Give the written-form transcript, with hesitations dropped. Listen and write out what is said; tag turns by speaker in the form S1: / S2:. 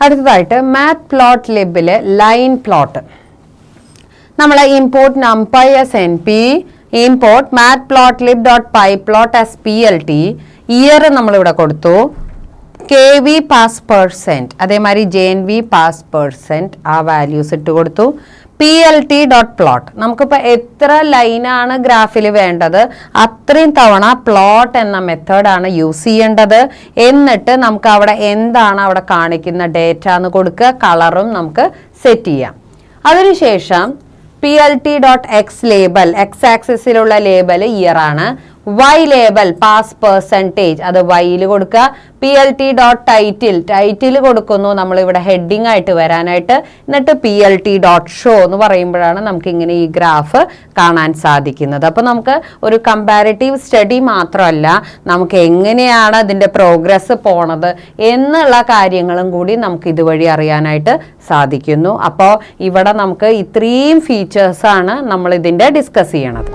S1: അടുത്തതായിട്ട് മാറ്റ്പ്ലോട്ലിബിലെ line plot. നമ്മൾ import numpy as np, import matplotlib.pyplot as plt, year നമ്മളിവിടെ കൊടുത്തു, kv pass%, അതേമാതിരി jnv pass%, ആ വാല്യൂസ് ഇട്ട് കൊടുത്തു. plt.plot, നമുക്കിപ്പോൾ എത്ര ലൈനാണ് ഗ്രാഫിൽ വേണ്ടത് അത്രയും തവണ പ്ലോട്ട് എന്ന മെത്തേഡാണ് യൂസ് ചെയ്യേണ്ടത്. എന്നിട്ട് നമുക്ക് അവിടെ എന്താണ് അവിടെ കാണിക്കുന്ന ഡേറ്റ എന്ന് കൊടുക്കുക, കളറും നമുക്ക് സെറ്റ് ചെയ്യാം. അതിനുശേഷം plt.x ലേബൽ, എക്സ് ആക്സിസിലുള്ള ലേബൽ ഇയർ ആണ്. y ലേബൽ പാസ് പെർസെൻറ്റേജ്, അത് വൈയിൽ കൊടുക്കുക. plt.title, ടൈറ്റിൽ കൊടുക്കുന്നു നമ്മളിവിടെ ഹെഡിങ് ആയിട്ട് വരാനായിട്ട്. എന്നിട്ട് plt.show എന്ന് പറയുമ്പോഴാണ് നമുക്ക് ഇങ്ങനെ ഈ ഗ്രാഫ് കാണാൻ സാധിക്കുന്നത്. അപ്പോൾ നമുക്ക് ഒരു കമ്പാരിറ്റീവ് സ്റ്റഡി മാത്രമല്ല, നമുക്ക് എങ്ങനെയാണ് അതിൻ്റെ പ്രോഗ്രസ് പോണത് എന്നുള്ള കാര്യങ്ങളും കൂടി നമുക്ക് ഇതുവഴി അറിയാനായിട്ട് സാധിക്കുന്നു. അപ്പോൾ ഇവിടെ നമുക്ക് ഇത്രയും ഫീച്ചേഴ്സാണ് നമ്മൾ ഇതിൻ്റെ ഡിസ്കസ് ചെയ്യണത്.